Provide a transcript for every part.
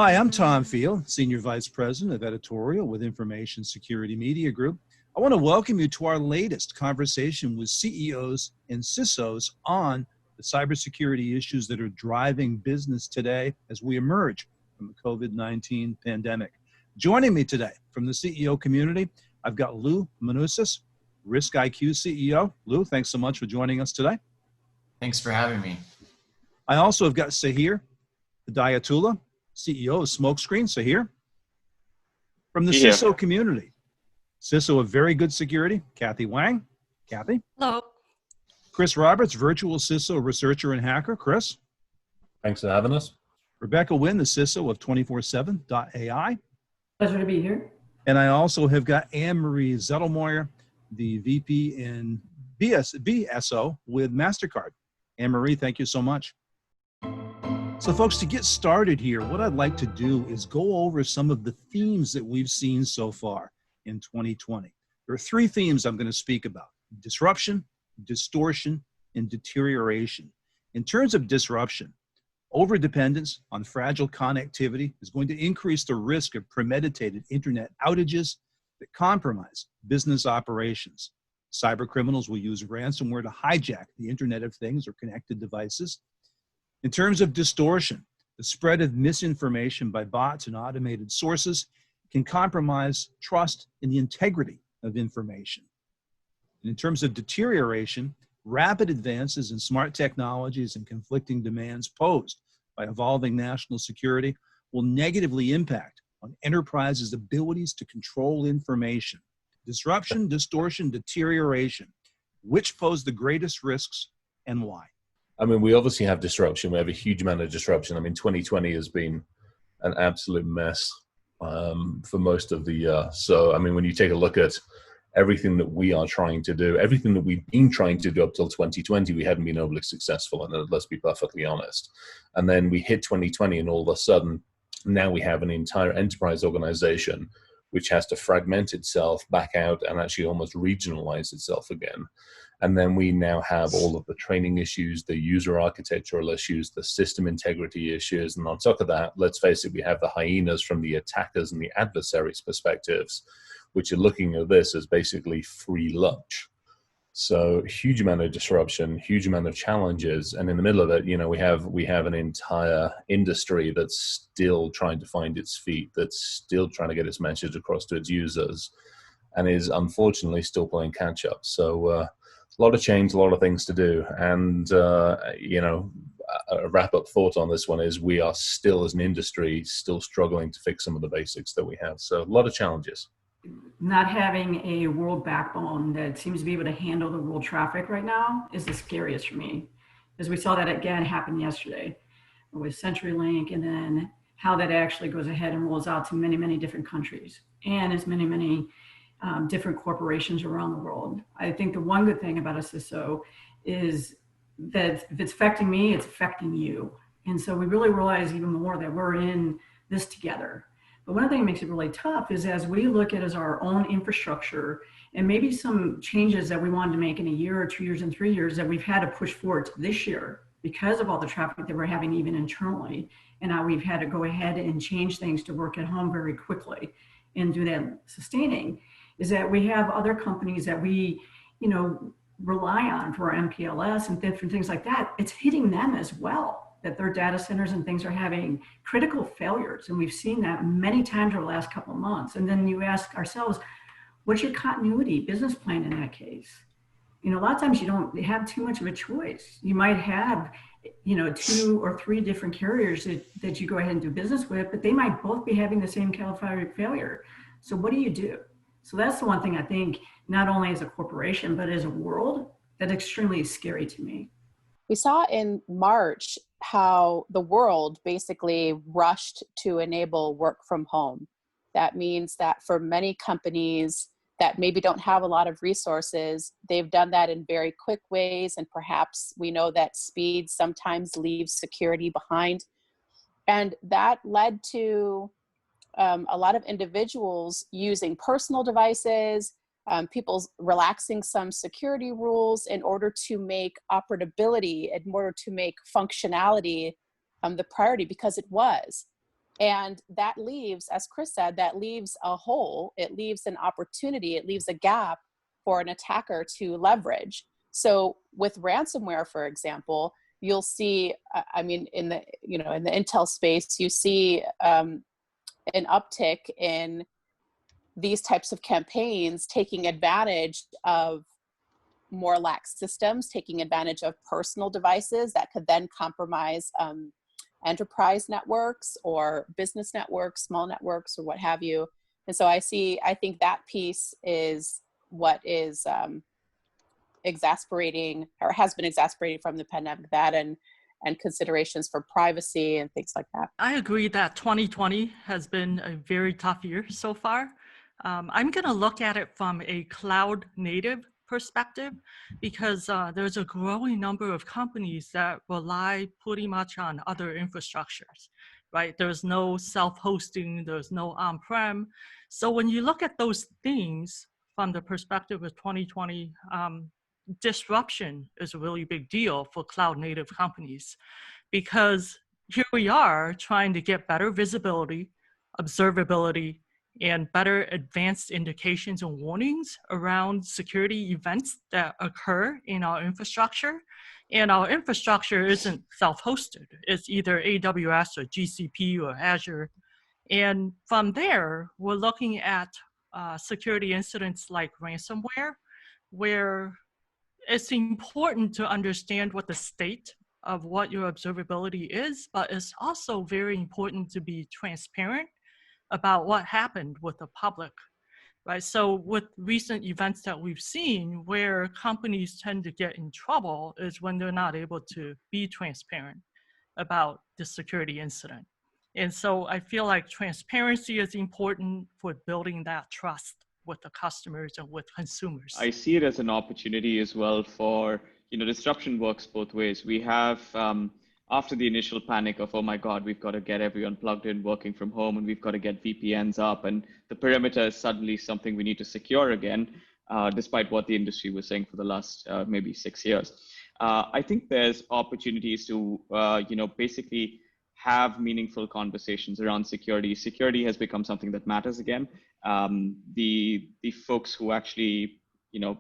Hi, I'm Tom Field, Senior Vice President of Editorial with Information Security Media Group. I want to welcome you to our latest conversation with CEOs and CISOs on the cybersecurity issues that are driving business today as we emerge from the COVID-19 pandemic. Joining me today from the CEO community, I've got Lou Manousos, RiskIQ CEO. Lou, thanks so much for joining us today. Thanks for having me. I also have got Sahir, Hidayatullah, CEO of Smokescreen. Sahir. From the CISO community, CISO of VeryGoodSecurity, Kathy Wang. Kathy. Hello. Chris Roberts, virtual CISO, researcher and hacker. Chris. Thanks for having us. Rebecca Wynn, the CISO of 247.ai. Pleasure to be here. And I also have got Anne-Marie Zettlemoyer, the VP and BSO with Mastercard. Anne-Marie, thank you so much. So folks, to get started here, what I'd like to do is go over some of the themes that we've seen so far in 2020. There are three themes I'm going to speak about: disruption, distortion, and deterioration. In terms of disruption, overdependence on fragile connectivity is going to increase the risk of premeditated internet outages that compromise business operations. Cyber criminals will use ransomware to hijack the Internet of Things or connected devices. In terms of distortion, the spread of misinformation by bots and automated sources can compromise trust in the integrity of information. And in terms of deterioration, rapid advances in smart technologies and conflicting demands posed by evolving national security will negatively impact on enterprises' abilities to control information. Disruption, distortion, deterioration. Which pose the greatest risks and why? I mean, we obviously have disruption. We have a huge amount of disruption. I mean, 2020 has been an absolute mess for most of the year. So, I mean, when you take a look at everything that we are trying to do, everything that we've been trying to do up till 2020, we hadn't been overly successful, and let's be perfectly honest. And then we hit 2020, and all of a sudden, now we have an entire enterprise organization which has to fragment itself back out and actually almost regionalize itself again. And then we now have all of the training issues, the user architectural issues, the system integrity issues. And on top of that, let's face it, we have the hyenas from the attackers and the adversaries' perspectives, which are looking at this as basically free lunch. So huge amount of disruption, huge amount of challenges. And in the middle of it, you know, we have an entire industry that's still trying to find its feet, that's still trying to get its message across to its users, and is unfortunately still playing catch up. So a lot of change, a lot of things to do. And, you know, a wrap up thought on this one is we are still, as an industry, still struggling to fix some of the basics that we have. So a lot of challenges. Not having a world backbone that seems to be able to handle the world traffic right now is the scariest for me, as we saw that again happen yesterday with CenturyLink, and then how that actually goes ahead and rolls out to many, many different countries and as many, many different corporations around the world. I think the one good thing about a CISO is that if it's affecting me, it's affecting you. And so we really realize even more that we're in this together. But one thing that makes it really tough is as we look at as our own infrastructure and maybe some changes that we wanted to make in a year or 2 years and 3 years that we've had to push forward to this year because of all the traffic that we're having even internally. And now we've had to go ahead and change things to work at home very quickly and do that sustaining, is that we have other companies that we, you know, rely on for our MPLS and different things like that. It's hitting them as well, that their data centers and things are having critical failures. And we've seen that many times over the last couple of months. And then you ask ourselves, what's your continuity business plan in that case? You know, a lot of times you don't have too much of a choice. You might have, you know, 2 or 3 different carriers that you go ahead and do business with, but they might both be having the same caliphatic failure. So what do you do? So that's the one thing I think, not only as a corporation, but as a world, that's extremely scary to me. We saw in March how the world basically rushed to enable work from home. That means that for many companies that maybe don't have a lot of resources, they've done that in very quick ways. And perhaps we know that speed sometimes leaves security behind. And that led to a lot of individuals using personal devices, people relaxing some security rules in order to make operability, in order to make functionality the priority, because it was. And that leaves, as Chris said, that leaves a hole. It leaves an opportunity. It leaves a gap for an attacker to leverage. So with ransomware, for example, you'll see, I mean, in the Intel space, you see an uptick in these types of campaigns taking advantage of more lax systems, taking advantage of personal devices that could then compromise enterprise networks or business networks, small networks, or what have you. And so I think that piece is what is exasperating, or has been exasperating from the pandemic, that and considerations for privacy and things like that. I agree that 2020 has been a very tough year so far. I'm going to look at it from a cloud native perspective, because there's a growing number of companies that rely pretty much on other infrastructures, right? There's no self-hosting, there's no on-prem. So when you look at those things from the perspective of 2020, disruption is a really big deal for cloud native companies, because here we are trying to get better visibility, observability, and better advanced indications and warnings around security events that occur in our infrastructure. And our infrastructure isn't self-hosted. It's either AWS or GCP or Azure. And from there, we're looking at security incidents like ransomware, where it's important to understand what the state of what your observability is, but it's also very important to be transparent about what happened with the public, right? So with recent events that we've seen, where companies tend to get in trouble is when they're not able to be transparent about the security incident. And so I feel like transparency is important for building that trust with the customers and with consumers. I see it as an opportunity as well for, disruption works both ways. We have, after the initial panic of, oh my God, we've got to get everyone plugged in working from home, and we've got to get VPNs up, and the perimeter is suddenly something we need to secure again, despite what the industry was saying for the last maybe 6 years. I think there's opportunities to, basically have meaningful conversations around security. Security has become something that matters again. The folks who actually,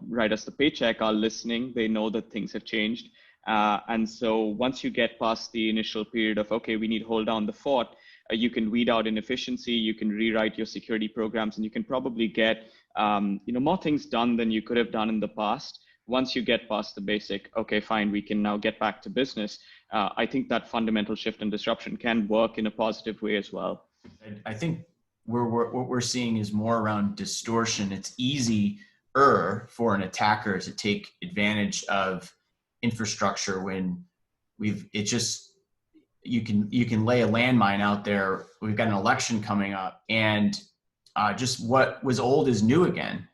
write us the paycheck are listening. They know that things have changed. And so once you get past the initial period of, okay, we need to hold down the fort, you can weed out inefficiency, you can rewrite your security programs, and you can probably get more things done than you could have done in the past. Once you get past the basic, okay, fine, we can now get back to business. I think that fundamental shift and disruption can work in a positive way as well. I think what we're seeing is more around distortion. It's easier for an attacker to take advantage of infrastructure when you can lay a landmine out there. We've got an election coming up, and just what was old is new again.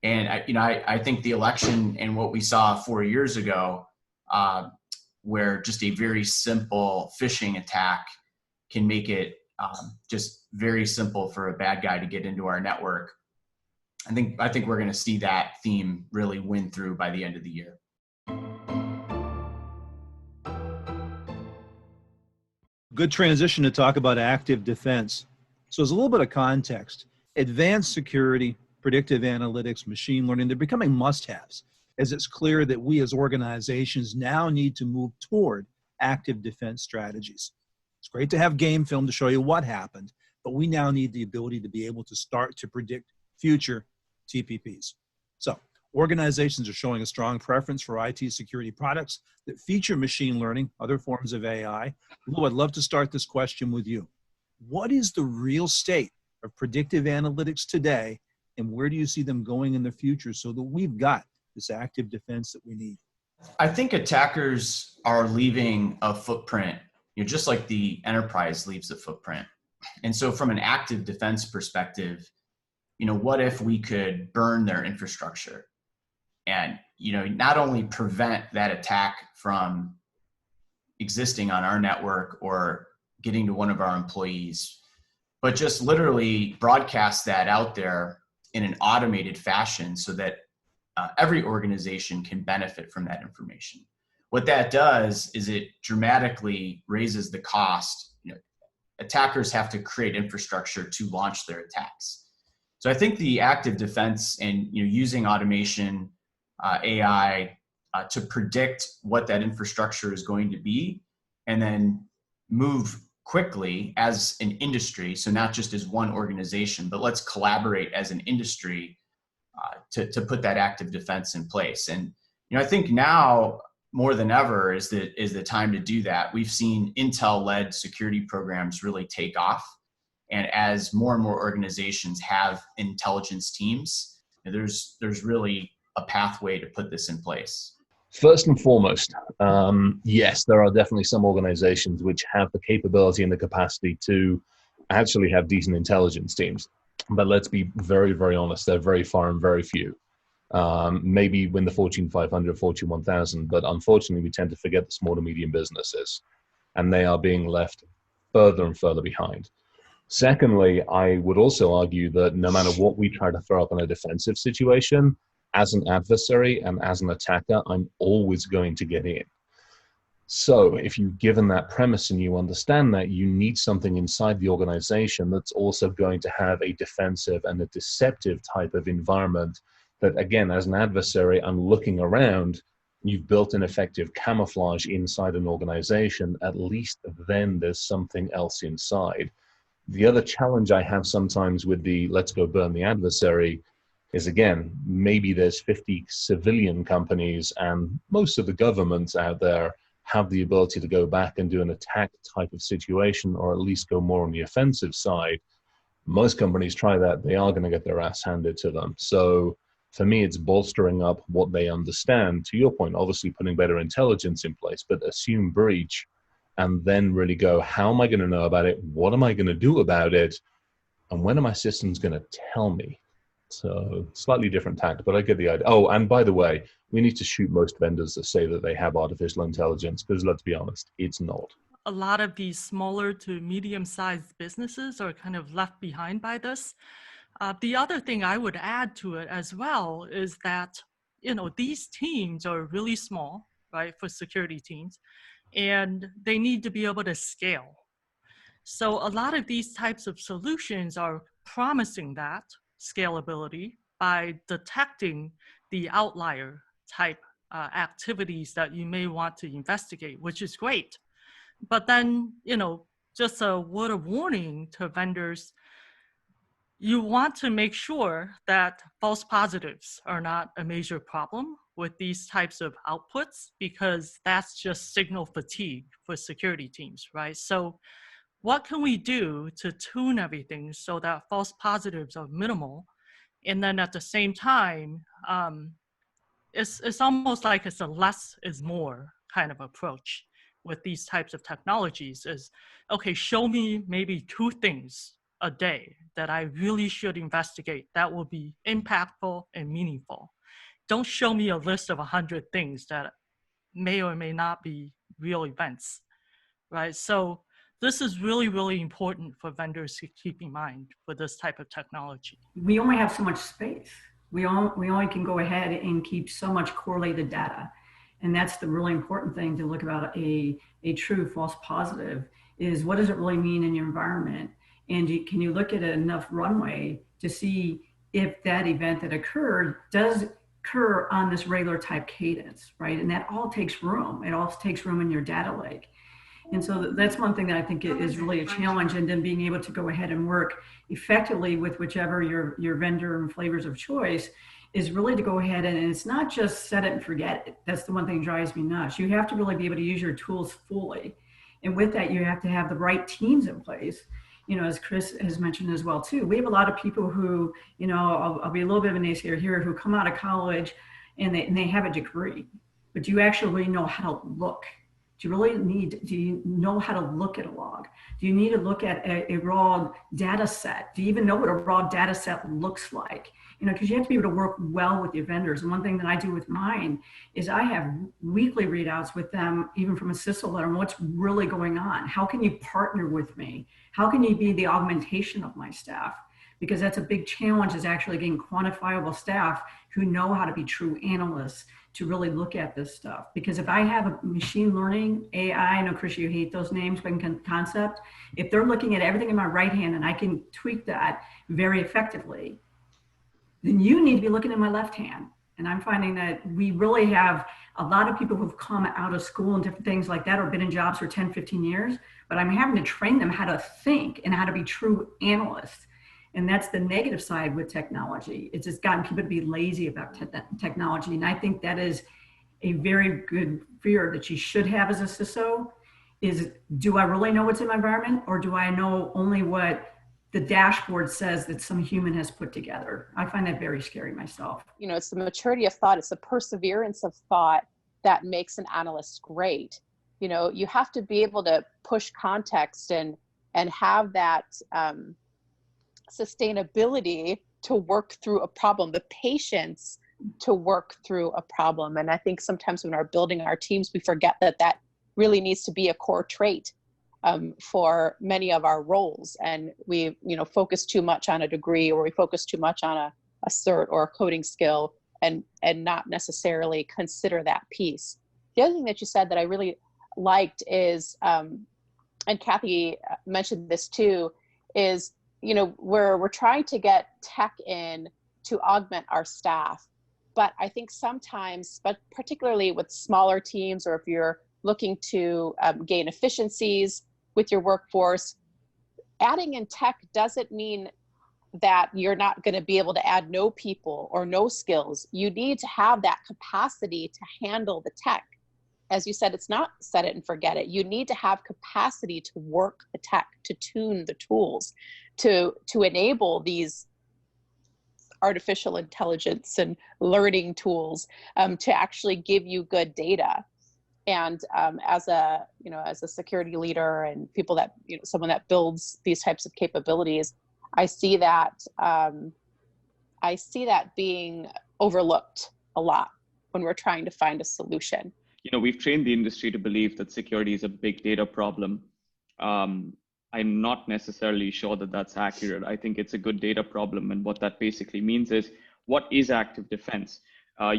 And I think the election and what we saw 4 years ago, where just a very simple phishing attack can make it just very simple for a bad guy to get into our network. I think we're going to see that theme really win through by the end of the year. Good transition to talk about active defense. So as a little bit of context, advanced security, predictive analytics, machine learning, they're becoming must-haves, as it's clear that we as organizations now need to move toward active defense strategies. It's great to have game film to show you what happened, but we now need the ability to be able to start to predict future TPPs. So organizations are showing a strong preference for IT security products that feature machine learning, other forms of AI. Lou, I'd love to start this question with you. What is the real state of predictive analytics today, and where do you see them going in the future so that we've got this active defense that we need? I think attackers are leaving a footprint, just like the enterprise leaves a footprint. And so from an active defense perspective, what if we could burn their infrastructure and, not only prevent that attack from existing on our network or getting to one of our employees, but just literally broadcast that out there in an automated fashion so that every organization can benefit from that information. What that does is it dramatically raises the cost. attackers have to create infrastructure to launch their attacks. So I think the active defense and using automation, AI to predict what that infrastructure is going to be, and then move quickly as an industry. So not just as one organization, but let's collaborate as an industry to put that active defense in place. And I think now more than ever is the time to do that. We've seen Intel-led security programs really take off. And as more and more organizations have intelligence teams, there's really a pathway to put this in place. First and foremost, yes, there are definitely some organizations which have the capability and the capacity to actually have decent intelligence teams. But let's be very, very honest, they're very far and very few. Maybe win the Fortune 500, Fortune 1000, but unfortunately we tend to forget the small to medium businesses, and they are being left further and further behind. Secondly, I would also argue that no matter what we try to throw up in a defensive situation, as an adversary and as an attacker, I'm always going to get in. So if you've given that premise and you understand that, you need something inside the organization that's also going to have a defensive and a deceptive type of environment that, again, as an adversary, I'm looking around, you've built an effective camouflage inside an organization, at least then there's something else inside. The other challenge I have sometimes with the let's go burn the adversary is, again, maybe there's 50 civilian companies and most of the governments out there have the ability to go back and do an attack type of situation, or at least go more on the offensive side. Most companies try that, they are going to get their ass handed to them. So for me, it's bolstering up what they understand. To your point, obviously putting better intelligence in place, but assume breach and then really go, how am I going to know about it? What am I going to do about it? And when are my systems going to tell me? So slightly different tact, but I get the idea. Oh, and by the way, we need to shoot most vendors that say that they have artificial intelligence, because let's be honest, it's not. A lot of these smaller to medium-sized businesses are kind of left behind by this. The other thing I would add to it as well is that, these teams are really small, right, for security teams, and they need to be able to scale. So a lot of these types of solutions are promising that scalability by detecting the outlier type activities that you may want to investigate, which is great. But then, just a word of warning to vendors, you want to make sure that false positives are not a major problem with these types of outputs, because that's just signal fatigue for security teams, right? So what can we do to tune everything so that false positives are minimal? And then at the same time, it's almost like it's a less is more kind of approach with these types of technologies is, okay, show me maybe 2 things a day that I really should investigate that will be impactful and meaningful. Don't show me a list of 100 things that may or may not be real events, right? So this is really, really important for vendors to keep in mind for this type of technology. We only have so much space. We only can go ahead and keep so much correlated data. And that's the really important thing to look about a true false positive is, what does it really mean in your environment? And can you look at enough runway to see if that event that occurred does occur on this regular type cadence, right? And that all takes room. It all takes room in your data lake. And so that's one thing that I think is really a challenge, and then being able to go ahead and work effectively with whichever your vendor and flavors of choice is really to go ahead and it's not just set it and forget it. That's the one thing that drives me nuts. You have to really be able to use your tools fully. And with that, you have to have the right teams in place. As Chris has mentioned as well too, we have a lot of people who, I'll be a little bit of a naysayer here, who come out of college and they have a degree, but do you actually know how to look? Do you know how to look at a log? Do you need to look at a raw data set? Do you even know what a raw data set looks like? Because you have to be able to work well with your vendors. And one thing that I do with mine is I have weekly readouts with them, even from a CISO letter, on what's really going on. How can you partner with me? How can you be the augmentation of my staff? Because that's a big challenge, is actually getting quantifiable staff who know how to be true analysts, to really look at this stuff. Because if I have a machine learning, AI, I know, Chris, you hate those names, but in concept, if they're looking at everything in my right hand and I can tweak that very effectively, then you need to be looking at my left hand. And I'm finding that we really have a lot of people who've come out of school and different things like that or been in jobs for 10, 15 years, but I'm having to train them how to think and how to be true analysts. And that's the negative side with technology. It's just gotten people to be lazy about technology. And I think that is a very good fear that you should have as a CISO is, do I really know what's in my environment, or do I know only what the dashboard says that some human has put together? I find that very scary myself. You know, it's the maturity of thought, it's the perseverance of thought that makes an analyst great. You know, you have to be able to push context and have that sustainability to work through a problem, the patience to work through a problem. And I think sometimes when we're building our teams, we forget that that really needs to be a core trait for many of our roles. And we, you know, focus too much on a degree, or we focus too much on a cert or a coding skill, and not necessarily consider that piece. The other thing that you said that I really liked is, and Kathy mentioned this too, is, you know, we're trying to get tech in to augment our staff. But I think sometimes, but particularly with smaller teams, or if you're looking to gain efficiencies with your workforce, adding in tech doesn't mean that you're not going to be able to add no people or no skills. You need to have that capacity to handle the tech. As you said, it's not set it and forget it. You need to have capacity to work the tech, to tune the tools, to enable these artificial intelligence and learning tools to actually give you good data. And as a security leader and people that, you know, someone that builds these types of capabilities, I see that being overlooked a lot when we're trying to find a solution. You know, we've trained the industry to believe that security is a big data problem. I'm not necessarily sure that that's accurate. I think it's a good data problem. And what that basically means is, what is active defense?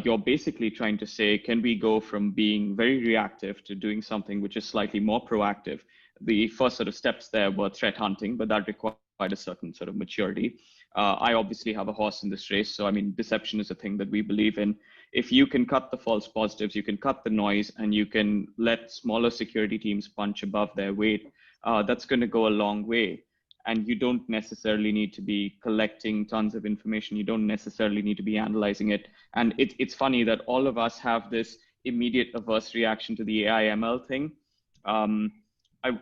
You're basically trying to say, can we go from being very reactive to doing something which is slightly more proactive? The first sort of steps there were threat hunting, but that required a certain sort of maturity. I obviously have a horse in this race. So, I mean, deception is a thing that we believe in. If you can cut the false positives, you can cut the noise, and you can let smaller security teams punch above their weight, that's going to go a long way. And you don't necessarily need to be collecting tons of information. You don't necessarily need to be analyzing it. And it's funny that all of us have this immediate averse reaction to the AI ML thing.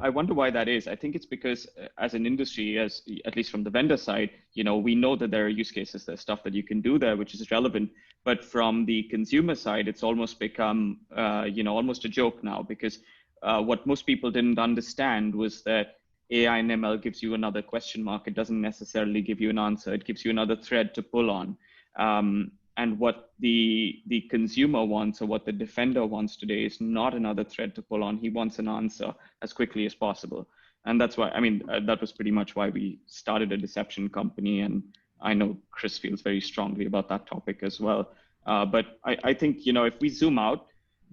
I wonder why that is. I think it's because as an industry, at least from the vendor side, you know, we know that there are use cases, there's stuff that you can do there, which is relevant. But from the consumer side, it's almost become, almost a joke now, because what most people didn't understand was that AI and ML gives you another question mark. It doesn't necessarily give you an answer. It gives you another thread to pull on. And what the consumer wants, or what the defender wants today, is not another thread to pull on. He wants an answer as quickly as possible. And that's why, I mean, that was pretty much why we started a deception company. And I know Chris feels very strongly about that topic as well. But I think, you know, if we zoom out,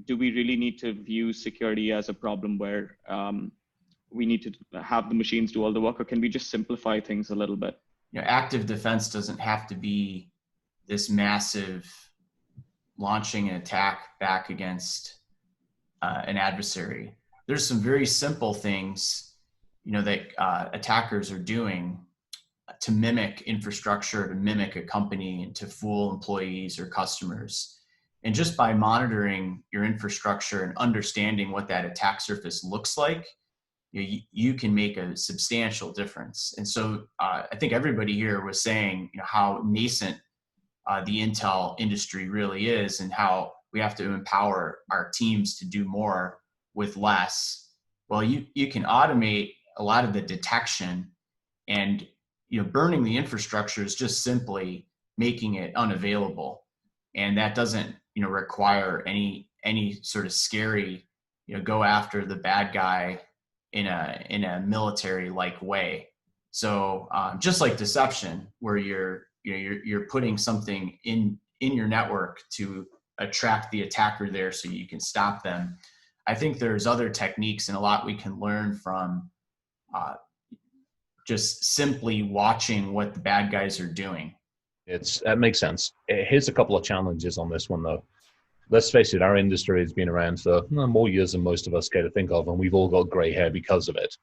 do we really need to view security as a problem where we need to have the machines do all the work, or can we just simplify things a little bit? You know, active defense doesn't have to be this massive launching an attack back against an adversary. There's some very simple things, you know, that attackers are doing to mimic infrastructure, to mimic a company, and to fool employees or customers. And just by monitoring your infrastructure and understanding what that attack surface looks like, you can make a substantial difference. And so I think everybody here was saying, you know, how nascent the Intel industry really is, and how we have to empower our teams to do more with less. Well, you can automate a lot of the detection, and, you know, burning the infrastructure is just simply making it unavailable. And that doesn't, you know, require any sort of scary, you know, go after the bad guy in a military-like way. So just like deception, where you're putting something in your network to attract the attacker there so you can stop them. I think there's other techniques and a lot we can learn from just simply watching what the bad guys are doing. That makes sense. Here's a couple of challenges on this one, though. Let's face it, our industry has been around for more years than most of us care to think of, and we've all got gray hair because of it.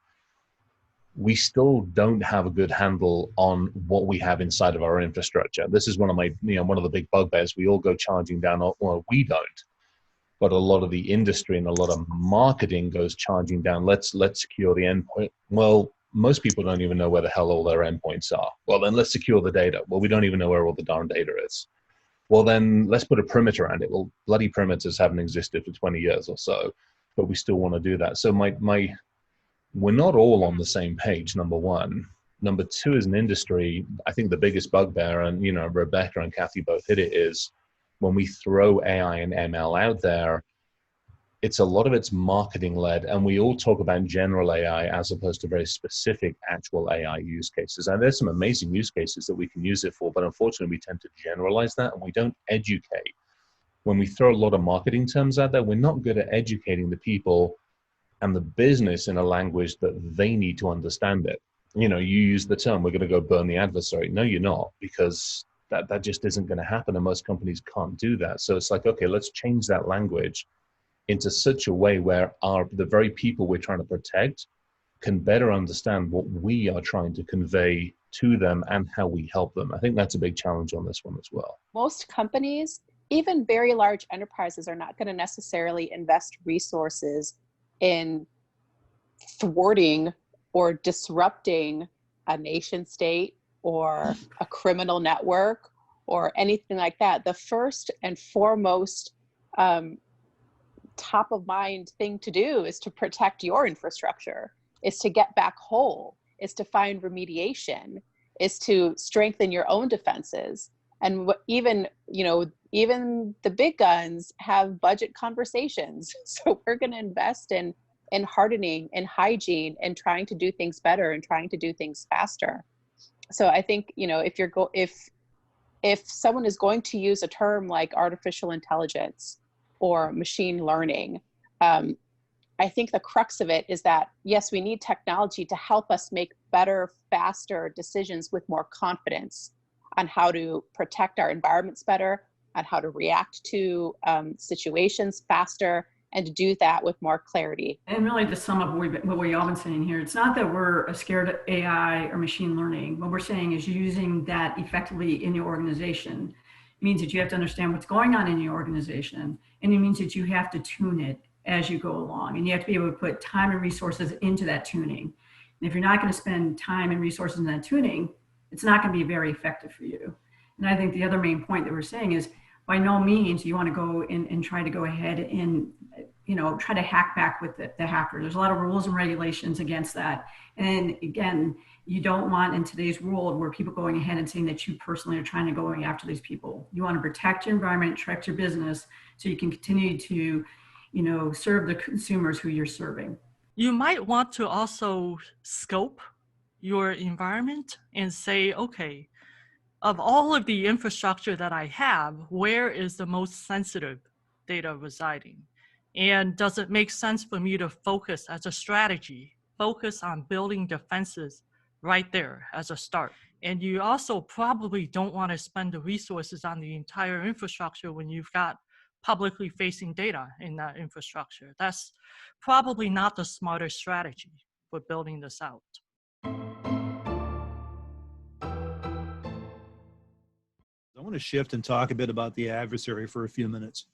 We still don't have a good handle on what we have inside of our infrastructure. This is one of my, one of the big bugbears. We all go charging down, well, we don't, but a lot of the industry and a lot of marketing goes charging down. Let's secure the endpoint. Well, most people don't even know where the hell all their endpoints are. Well, then let's secure the data. Well, we don't even know where all the darn data is. Well, then let's put a perimeter around it. Well, bloody perimeters haven't existed for 20 years or so, but we still want to do that. So we're not all on the same page, number one. Number two, as an industry, I think the biggest bugbear, and Rebecca and Kathy both hit it, is when we throw AI and ML out there, a lot of it's marketing led, and we all talk about general AI as opposed to very specific actual AI use cases. And there's some amazing use cases that we can use it for, but unfortunately we tend to generalize that and we don't educate. When we throw a lot of marketing terms out there, we're not good at educating the people and the business in a language that they need to understand it. You use the term, we're going to go burn the adversary. No, you're not, because that just isn't going to happen, and most companies can't do that. So it's like, okay, let's change that language into such a way where the very people we're trying to protect can better understand what we are trying to convey to them and how we help them. I think that's a big challenge on this one as well. Most companies, even very large enterprises, are not going to necessarily invest resources in thwarting or disrupting a nation state or a criminal network or anything like that. The first and foremost top of mind thing to do is to protect your infrastructure, is to get back whole, is to find remediation, is to strengthen your own defenses. And even the big guns have budget conversations. So we're going to invest in hardening and hygiene and trying to do things better and trying to do things faster. So I think, if someone is going to use a term like artificial intelligence or machine learning, I think the crux of it is that, yes, we need technology to help us make better, faster decisions with more confidence on how to protect our environments better, on how to react to situations faster, and to do that with more clarity. And really, to sum up what we've all been saying here, it's not that we're scared of AI or machine learning. What we're saying is using that effectively in your organization. It means that you have to understand what's going on in your organization, and it means that you have to tune it as you go along, and you have to be able to put time and resources into that tuning. And if you're not going to spend time and resources in that tuning, it's not going to be very effective for you. And I think the other main point that we're saying is, by no means you want to go and try to go ahead and try to hack back with the hacker. There's a lot of rules and regulations against that. And again, you don't want, in today's world, where people going ahead and saying that you personally are trying to go after these people. You want to protect your environment, protect your business, so you can continue to, serve the consumers who you're serving. You might want to also scope your environment and say, okay, of all of the infrastructure that I have, where is the most sensitive data residing? And does it make sense for me to focus as a strategy, focus on building defenses right there as a start? And you also probably don't want to spend the resources on the entire infrastructure when you've got publicly facing data in that infrastructure. That's probably not the smartest strategy for building this out. I want to shift and talk a bit about the adversary for a few minutes.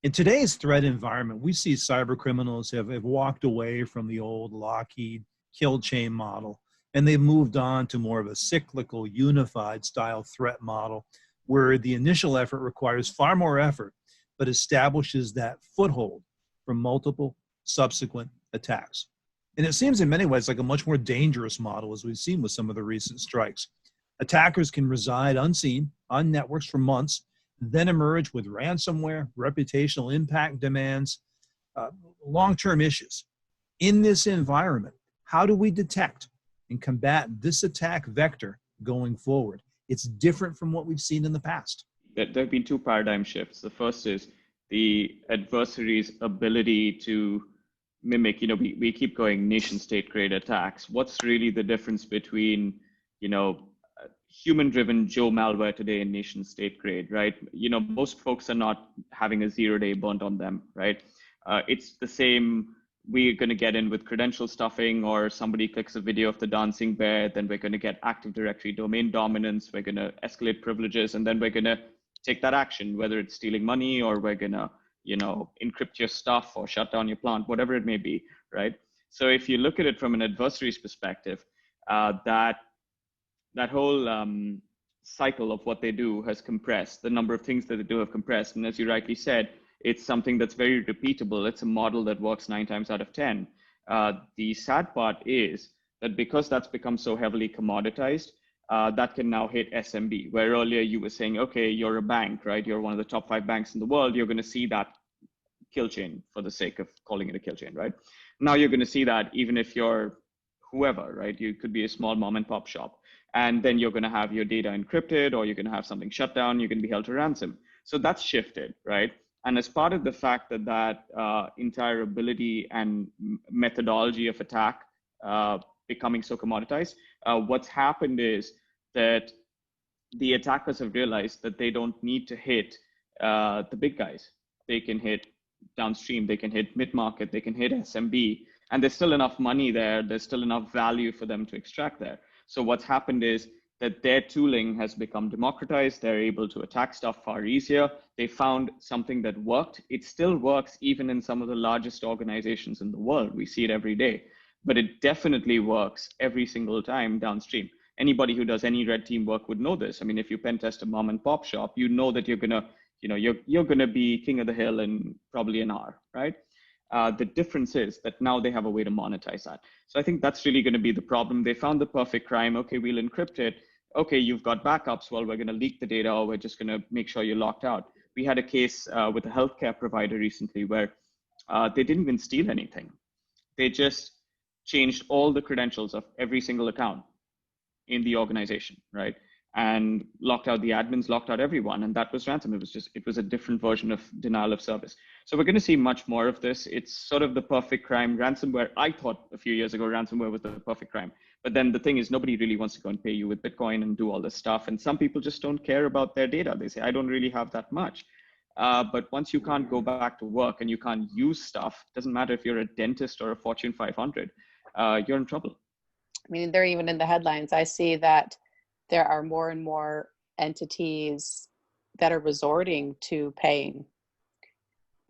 In today's threat environment, we see cyber criminals have walked away from the old Lockheed kill chain model, and they've moved on to more of a cyclical, unified style threat model, where the initial effort requires far more effort, but establishes that foothold for multiple subsequent attacks. And it seems in many ways like a much more dangerous model, as we've seen with some of the recent strikes. Attackers can reside unseen on networks for months, then emerge with ransomware, reputational impact demands, long-term issues. In this environment, how do we detect and combat this attack vector going forward? It's different from what we've seen in the past. There have been two paradigm shifts. The first is the adversary's ability to mimic, we keep going nation state grade attacks. What's really the difference between, human driven Joe malware today and nation state grade, right? Most folks are not having a 0-day burnt on them, right? It's the same. We're going to get in with credential stuffing, or somebody clicks a video of the dancing bear, then we're going to get Active Directory domain dominance, we're going to escalate privileges, and then we're going to take that action, whether it's stealing money, or we're going to, encrypt your stuff or shut down your plant, whatever it may be, right? So if you look at it from an adversary's perspective, that whole cycle of what they do has compressed. The number of things that they do have compressed. And as you rightly said, it's something that's very repeatable. It's a model that works 9 times out of 10. The sad part is that because that's become so heavily commoditized, that can now hit SMB, where earlier you were saying, okay, you're a bank, right? You're one of the top 5 banks in the world. You're going to see that kill chain for the sake of calling it a kill chain, right? Now you're going to see that even if you're whoever, right? You could be a small mom and pop shop. And then you're going to have your data encrypted, or you're going to have something shut down. You're going to be held to ransom. So that's shifted, right? And as part of the fact that entire ability and methodology of attack becoming so commoditized, what's happened is that the attackers have realized that they don't need to hit the big guys. They can hit downstream, they can hit mid-market, they can hit SMB, and there's still enough money there. There's still enough value for them to extract there. So what's happened is that their tooling has become democratized. They're able to attack stuff far easier. They found something that worked. It still works even in some of the largest organizations in the world. We see it every day, but it definitely works every single time downstream. Anybody who does any red team work would know this. I mean, if you pen test a mom and pop shop, you know that you're gonna, you're gonna be king of the hill in probably an hour, right? The difference is that now they have a way to monetize that. So I think that's really going to be the problem. They found the perfect crime. Okay, we'll encrypt it. Okay, you've got backups. Well, we're going to leak the data, or we're just going to make sure you're locked out. We had a case with a healthcare provider recently where they didn't even steal anything. They just changed all the credentials of every single account in the organization, right? And locked out the admins, locked out everyone. And that was ransom. It was a different version of denial of service. So we're going to see much more of this. It's sort of the perfect crime. Ransomware, I thought a few years ago, ransomware was the perfect crime. But then the thing is, nobody really wants to go and pay you with Bitcoin and do all this stuff. And some people just don't care about their data. They say, I don't really have that much. But once you can't go back to work and you can't use stuff, it doesn't matter if you're a dentist or a Fortune 500, you're in trouble. I mean, they're even in the headlines. I see that there are more and more entities that are resorting to paying.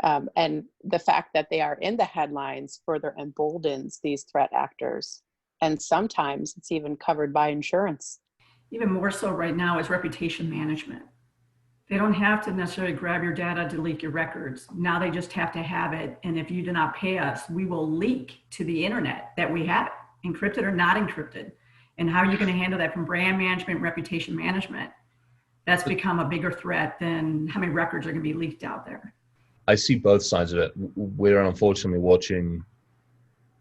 And the fact that they are in the headlines further emboldens these threat actors. And sometimes it's even covered by insurance. Even more so right now is reputation management. They don't have to necessarily grab your data to leak your records. Now they just have to have it. And if you do not pay us, we will leak to the internet that we have it, encrypted or not encrypted. And how are you going to handle that from brand management, reputation management? That's become a bigger threat than how many records are going to be leaked out there. I see both sides of it. We're unfortunately watching,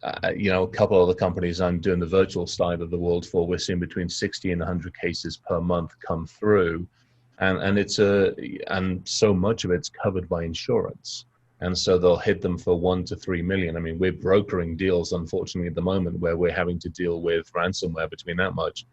a couple of the companies I'm doing the virtual side of the world for. We're seeing between 60 and 100 cases per month come through, and so much of it's covered by insurance. And so they'll hit them for 1 to 3 million. I mean, we're brokering deals, unfortunately, at the moment where we're having to deal with ransomware between that much.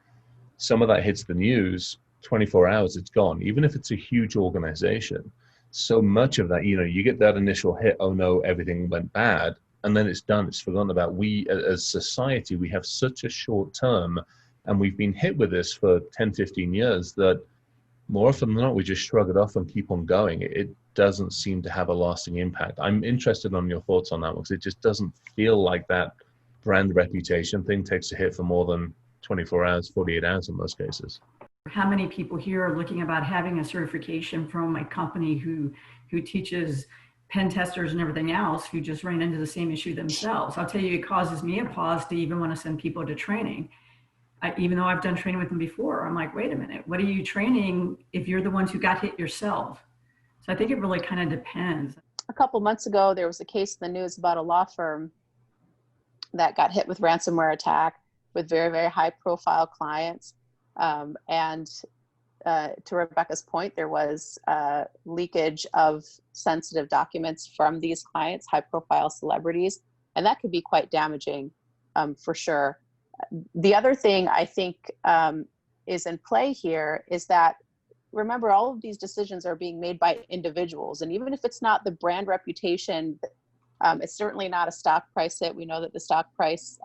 Some of that hits the news, 24 hours, it's gone. Even if it's a huge organization, so much of that, you get that initial hit, oh no, everything went bad, and then it's done, it's forgotten about. We, as society, we have such a short term, and we've been hit with this for 10, 15 years that more often than not, we just shrug it off and keep on going. It doesn't seem to have a lasting impact. I'm interested on your thoughts on that one, because it just doesn't feel like that brand reputation thing takes a hit for more than 24 hours, 48 hours in most cases. How many people here are looking about having a certification from a company who teaches pen testers and everything else who just ran into the same issue themselves? I'll tell you, it causes me a pause to even want to send people to training. Even though I've done training with them before, I'm like, wait a minute, what are you training if you're the ones who got hit yourself? So I think it really kind of depends. A couple months ago, there was a case in the news about a law firm that got hit with ransomware attack with very, very high profile clients. And to Rebecca's point, there was leakage of sensitive documents from these clients, high-profile celebrities, and that could be quite damaging for sure. The other thing I think is in play here is that, remember, all of these decisions are being made by individuals, and even if it's not the brand reputation, it's certainly not a stock price hit. We know that the stock price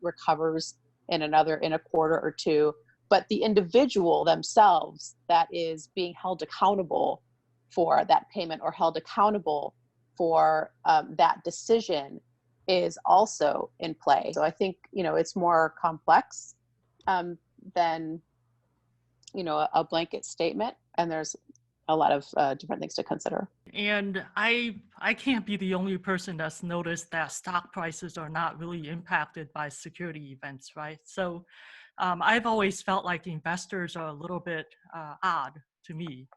recovers in a quarter or two, but the individual themselves that is being held accountable for that payment or held accountable for that decision is also in play. So I think, it's more complex than, a blanket statement, and there's a lot of different things to consider. And I can't be the only person that's noticed that stock prices are not really impacted by security events, right? So I've always felt like investors are a little bit odd to me.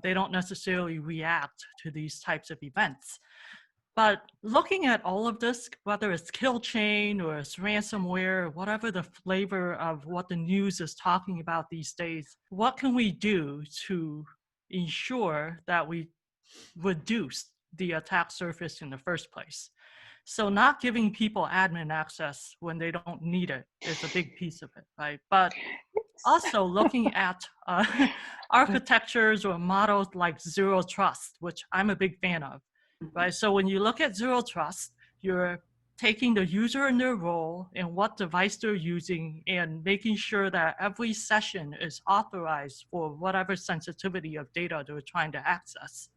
They don't necessarily react to these types of events. But looking at all of this, whether it's kill chain or it's ransomware, whatever the flavor of what the news is talking about these days, what can we do to ensure that we reduce the attack surface in the first place? So not giving people admin access when they don't need it is a big piece of it, right? But also looking at architectures or models like zero trust, which I'm a big fan of, right? So when you look at zero trust, you're taking the user in their role and what device they're using and making sure that every session is authorized for whatever sensitivity of data they're trying to access.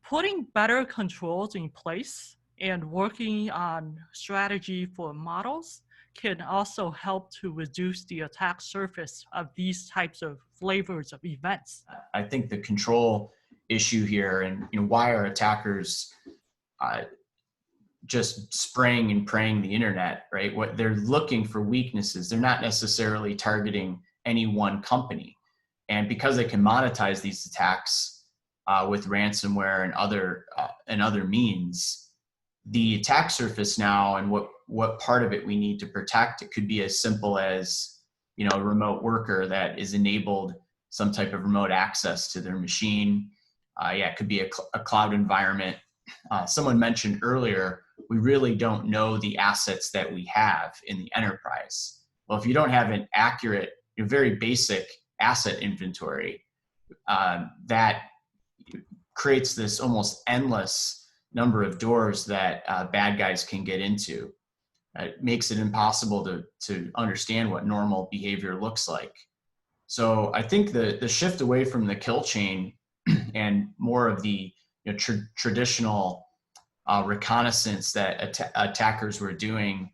Putting better controls in place and working on strategy for models can also help to reduce the attack surface of these types of flavors of events. I think the control issue here, and why are attackers just spraying and praying the internet, right? What they're looking for weaknesses. They're not necessarily targeting any one company. And because they can monetize these attacks with ransomware and other means, the attack surface now and what part of it we need to protect, it could be as simple as, a remote worker that is enabled some type of remote access to their machine. It could be a cloud environment. Someone mentioned earlier, we really don't know the assets that we have in the enterprise. Well, if you don't have an accurate, very basic asset inventory, that creates this almost endless number of doors that bad guys can get into. It makes it impossible to understand what normal behavior looks like. So I think the shift away from the kill chain and more of the traditional reconnaissance that attackers were doing,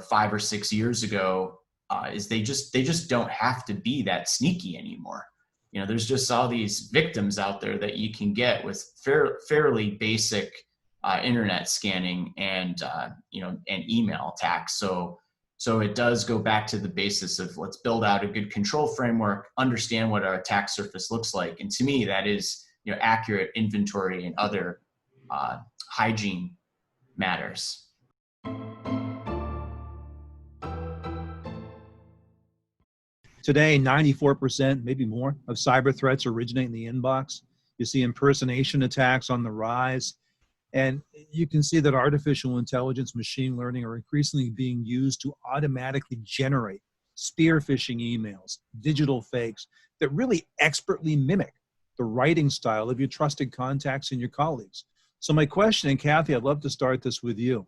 5 or 6 years ago, is they just don't have to be that sneaky anymore. There's just all these victims out there that you can get with fairly basic internet scanning and email attacks. So it does go back to the basis of let's build out a good control framework, understand what our attack surface looks like, and to me that is accurate inventory and other hygiene matters. Today, 94%, maybe more, of cyber threats originate in the inbox. You see impersonation attacks on the rise. And you can see that artificial intelligence, machine learning are increasingly being used to automatically generate spear phishing emails, digital fakes that really expertly mimic the writing style of your trusted contacts and your colleagues. So my question, and Kathy, I'd love to start this with you.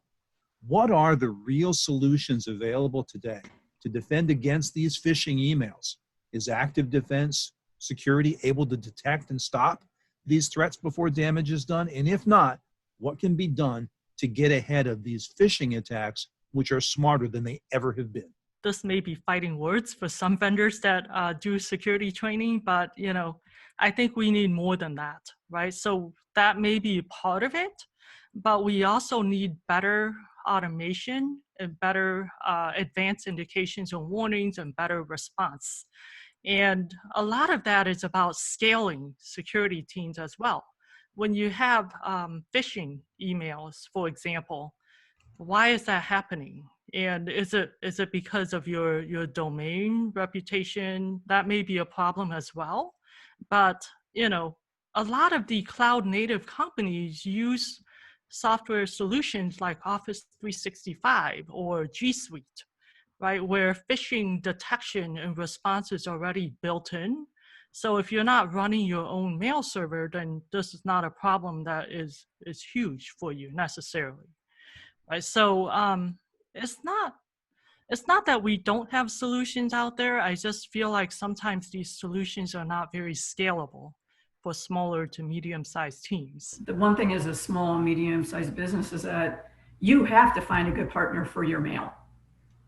What are the real solutions available today to defend against these phishing emails? Is active defense security able to detect and stop these threats before damage is done? And if not, what can be done to get ahead of these phishing attacks, which are smarter than they ever have been? This may be fighting words for some vendors that do security training, but I think we need more than that, right? So that may be part of it, but we also need better automation and better advanced indications and warnings and better response. And a lot of that is about scaling security teams as well. When you have phishing emails, for example, why is that happening? And is it because of your domain reputation? That may be a problem as well. But, you know, a lot of the cloud native companies use software solutions like Office 365 or G Suite, right? Where phishing detection and response is already built in. So if you're not running your own mail server, then this is not a problem that is huge for you necessarily, right? So it's not that we don't have solutions out there. I just feel like sometimes these solutions are not very scalable for smaller to medium-sized teams. The one thing as a small, medium-sized business is that you have to find a good partner for your mail,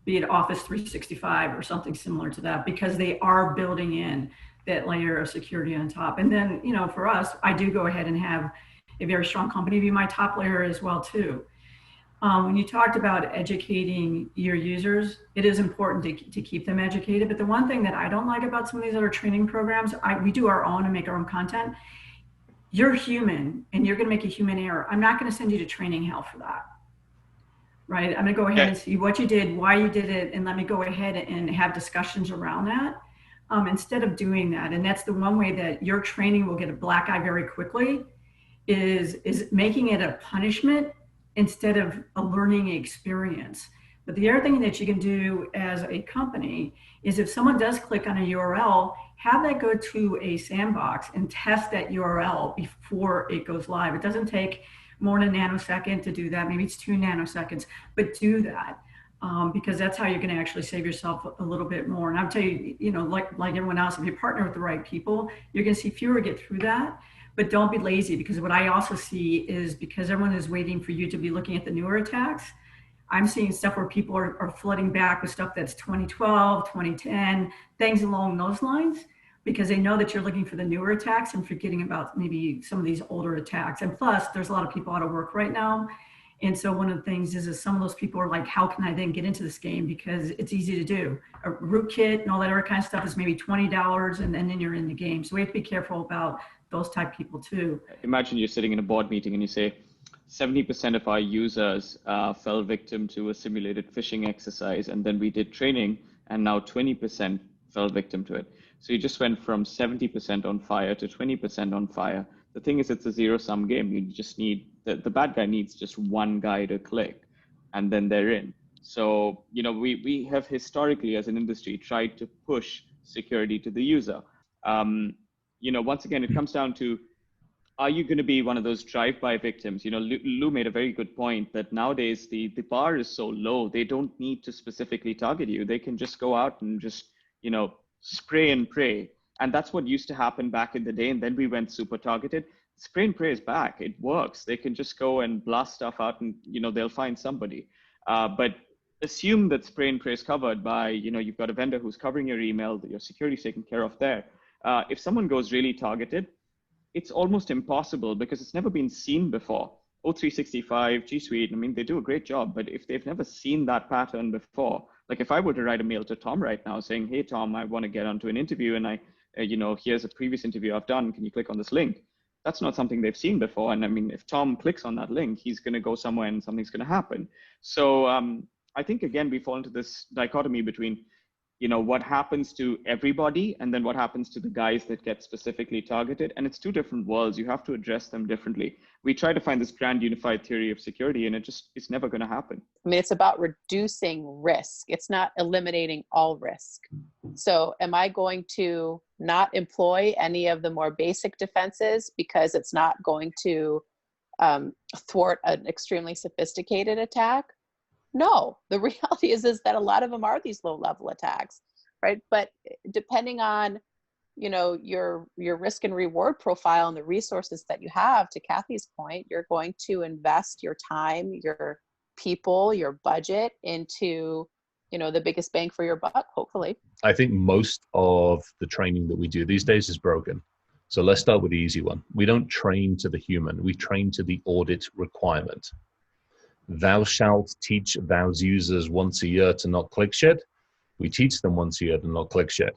be it Office 365 or something similar to that, because they are building in that layer of security on top. And then, you know, for us, I do go ahead and have a very strong company be my top layer as well too. When you talked about educating your users, it is important to keep them educated. But the one thing that I don't like about some of these other training programs, we do our own and make our own content. You're human and you're going to make a human error. I'm not going to send you to training hell for that. Right? I'm going to go ahead and see what you did, why you did it, and let me go ahead and have discussions around that instead of doing that. And that's the one way that your training will get a black eye very quickly is making it a punishment instead of a learning experience. But the other thing that you can do as a company is if someone does click on a URL, have that go to a sandbox and test that URL before it goes live. It doesn't take more than a nanosecond to do that. Maybe it's 2 nanoseconds, but do that because that's how you're going to actually save yourself a little bit more. And I'll tell you, you know, like everyone else, if you partner with the right people, you're going to see fewer get through that. But don't be lazy, because what I also see is because everyone is waiting for you to be looking at the newer attacks, I'm seeing stuff where people are flooding back with stuff that's 2012, 2010, things along those lines, because they know that you're looking for the newer attacks and forgetting about maybe some of these older attacks. And plus, there's a lot of people out of work right now. And so one of the things is some of those people are like, how can I then get into this game? Because it's easy to do. A rootkit and all that other kind of stuff is maybe $20 and then you're in the game. So we have to be careful about those type people too. Imagine you're sitting in a board meeting and you say, 70% of our users fell victim to a simulated phishing exercise, and then we did training, and now 20% fell victim to it. So you just went from 70% on fire to 20% on fire. The thing is, it's a zero-sum game. You just need, the bad guy needs just one guy to click, and then they're in. So, you know, we have historically as an industry tried to push security to the user. You know, once again, it comes down to, are you going to be one of those drive-by victims? You know, Lou made a very good point that nowadays the bar is so low, they don't need to specifically target you. They can just go out and just, you know, spray and pray. And that's what used to happen back in the day. And then we went super targeted. Spray and pray is back. It works. They can just go and blast stuff out and, you know, they'll find somebody. But assume that spray and pray is covered by, you know, you've got a vendor who's covering your email, that your security is taken care of there. If someone goes really targeted, it's almost impossible because it's never been seen before. O365, G Suite, I mean, they do a great job, but if they've never seen that pattern before, like if I were to write a mail to Tom right now saying, hey, Tom, I want to get onto an interview and you know, here's a previous interview I've done, can you click on this link? That's not something they've seen before. And I mean, if Tom clicks on that link, he's going to go somewhere and something's going to happen. So I think, again, we fall into this dichotomy between, you know, what happens to everybody and then what happens to the guys that get specifically targeted. And it's two different worlds. You have to address them differently. We try to find this grand unified theory of security and it's never going to happen. I mean, it's about reducing risk. It's not eliminating all risk. So am I going to not employ any of the more basic defenses because it's not going to thwart an extremely sophisticated attack? No, the reality is that a lot of them are these low-level attacks, right? But depending on, you know, your risk and reward profile and the resources that you have, to Kathy's point, you're going to invest your time, your people, your budget into, you know, the biggest bang for your buck, hopefully. I think most of the training that we do these days is broken. So let's start with the easy one. We don't train to the human, we train to the audit requirement. Thou shalt teach thou users once a year to not click shit. We teach them once a year to not click shit,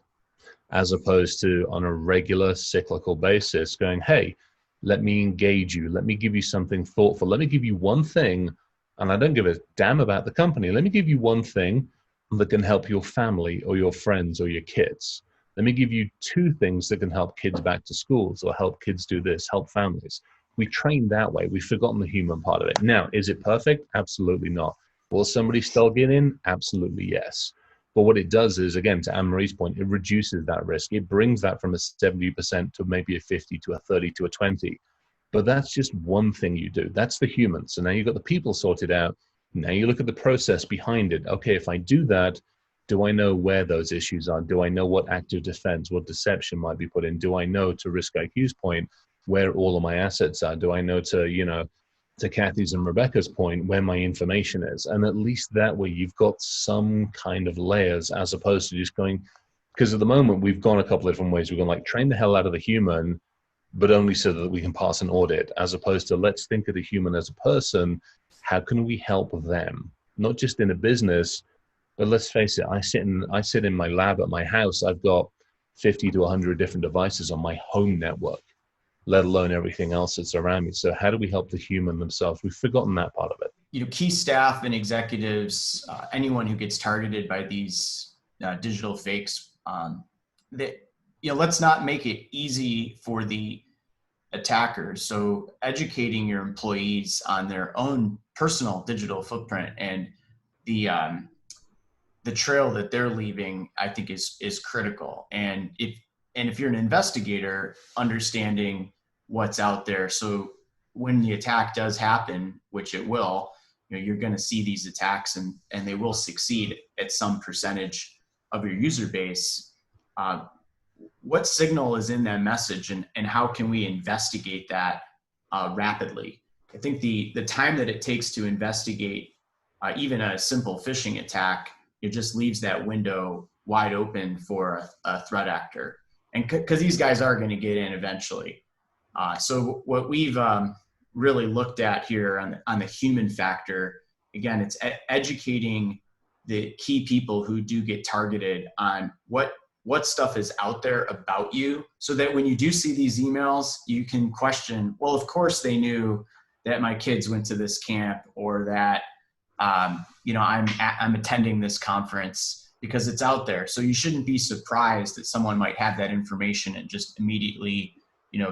as opposed to on a regular cyclical basis going, hey, let me engage you. Let me give you something thoughtful. Let me give you one thing and I don't give a damn about the company. Let me give you one thing that can help your family or your friends or your kids. Let me give you two things that can help kids back to schools or help kids do this, help families. We train that way. We've forgotten the human part of it. Now, is it perfect? Absolutely not. Will somebody still get in? Absolutely yes. But what it does is, again, to Anne-Marie's point, it reduces that risk. It brings that from a 70% to maybe a 50 to a 30 to a 20. But that's just one thing you do. That's the human. So now you've got the people sorted out. Now you look at the process behind it. Okay, if I do that, do I know where those issues are? Do I know what active defense, what deception might be put in? Do I know, to RiskIQ's point, where all of my assets are? Do I know, to Kathy's and Rebecca's point, where my information is? And at least that way you've got some kind of layers, as opposed to just going, because at the moment we've gone a couple of different ways. We've gone like train the hell out of the human, but only so that we can pass an audit, as opposed to let's think of the human as a person. How can we help them? Not just in a business, but let's face it, I sit in my lab at my house. I've got 50 to 100 different devices on my home network, let alone everything else that's around me. So how do we help the human themselves? We've forgotten that part of it. Key staff and executives, anyone who gets targeted by these digital fakes, let's not make it easy for the attackers. So educating your employees on their own personal digital footprint and the trail that they're leaving, I think is critical. And if you're an investigator, understanding what's out there. So when the attack does happen, which it will, you're going to see these attacks and they will succeed at some percentage of your user base. What signal is in that message and how can we investigate that rapidly? I think the time that it takes to investigate even a simple phishing attack, it just leaves that window wide open for a threat actor. And because these guys are going to get in eventually. So what we've really looked at here on the human factor, again, it's educating the key people who do get targeted on what stuff is out there about you, so that when you do see these emails, you can question, well, of course they knew that my kids went to this camp, or that I'm attending this conference, because it's out there. So you shouldn't be surprised that someone might have that information and just immediately,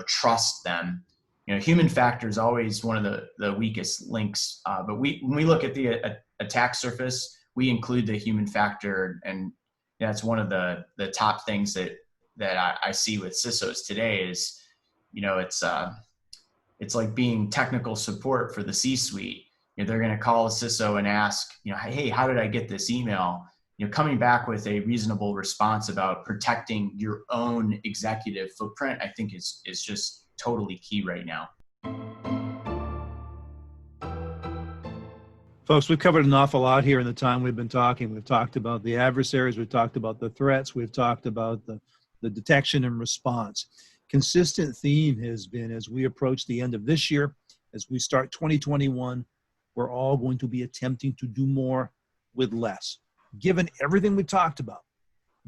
trust them. Human factor is always one of the weakest links. But when we look at the attack surface, we include the human factor, and that's one of the top things that I see with CISOs today is, it's like being technical support for the C-suite. They're going to call a CISO and ask, hey, how did I get this email? Coming back with a reasonable response about protecting your own executive footprint, I think is just totally key right now. Folks, we've covered an awful lot here in the time we've been talking. We've talked about the adversaries. We've talked about the threats. We've talked about the detection and response. Consistent theme has been, as we approach the end of this year, as we start 2021, we're all going to be attempting to do more with less. Given everything we talked about,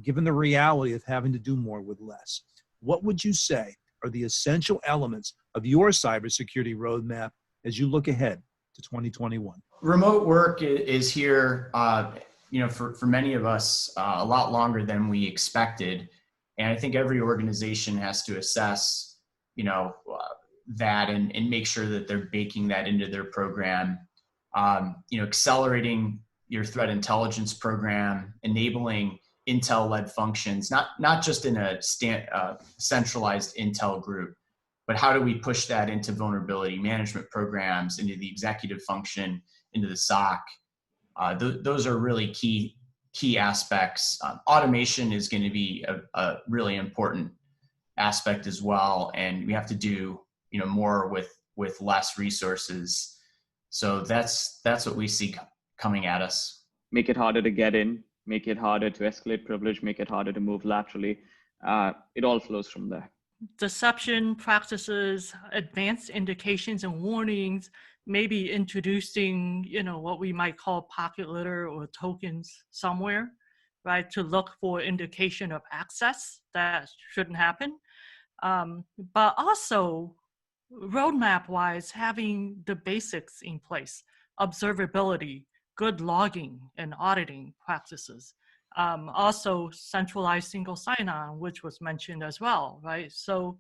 given the reality of having to do more with less, what would you say are the essential elements of your cybersecurity roadmap as you look ahead to 2021? Remote work is here, for many of us, a lot longer than we expected. And I think every organization has to assess, that and make sure that they're baking that into their program. Accelerating your threat intelligence program, enabling Intel-led functions, not just in a centralized Intel group, but how do we push that into vulnerability management programs, into the executive function, into the SOC? Those are really key aspects. Automation is going to be a really important aspect as well, and we have to do more with less resources. So that's what we see coming at us. Make it harder to get in, make it harder to escalate privilege, make it harder to move laterally. It all flows from there. Deception practices, advanced indications and warnings, maybe introducing, what we might call pocket litter or tokens somewhere, right? To look for indication of access that shouldn't happen. But also roadmap wise, having the basics in place. observability, good logging and auditing practices. Also centralized single sign-on, which was mentioned as well, right? So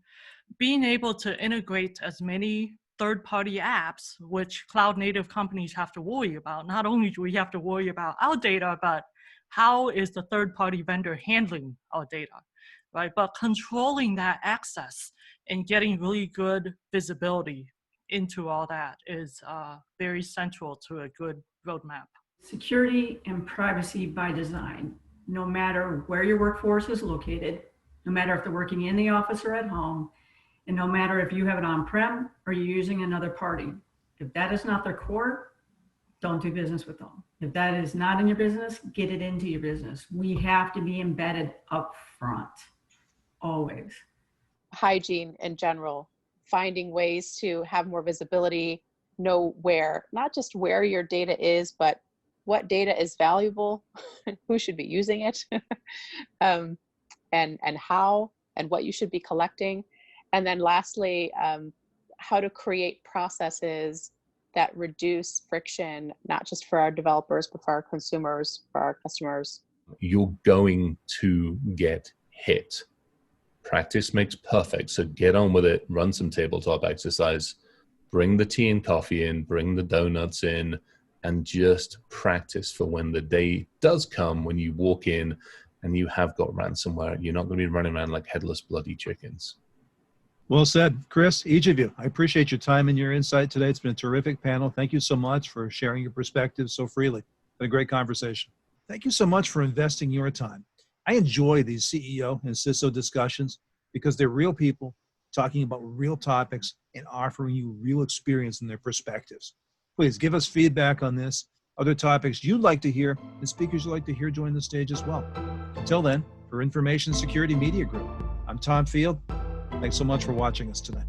being able to integrate as many third-party apps, which cloud-native companies have to worry about. Not only do we have to worry about our data, but how is the third-party vendor handling our data, right? But controlling that access and getting really good visibility into all that is very central to a good roadmap. Security and privacy by design, no matter where your workforce is located, no matter if they're working in the office or at home, and no matter if you have it on-prem or you're using another party. If that is not their core, don't do business with them. If that is not in your business, get it into your business. We have to be embedded up front, always. Hygiene in general, finding ways to have more visibility, know where, not just where your data is, but what data is valuable, who should be using it, and how, and what you should be collecting. And then lastly, how to create processes that reduce friction, not just for our developers, but for our consumers, for our customers. You're going to get hit. Practice makes perfect. So get on with it, run some tabletop exercise, bring the tea and coffee in, bring the donuts in, and just practice for when the day does come, when you walk in and you have got ransomware. You're not going to be running around like headless bloody chickens. Well said, Chris, each of you. I appreciate your time and your insight today. It's been a terrific panel. Thank you so much for sharing your perspectives so freely. Been a great conversation. Thank you so much for investing your time. I enjoy these CEO and CISO discussions because they're real people talking about real topics and offering you real experience in their perspectives. Please give us feedback on this, other topics you'd like to hear, and speakers you'd like to hear join the stage as well. Until then, for Information Security Media Group, I'm Tom Field. Thanks so much for watching us today.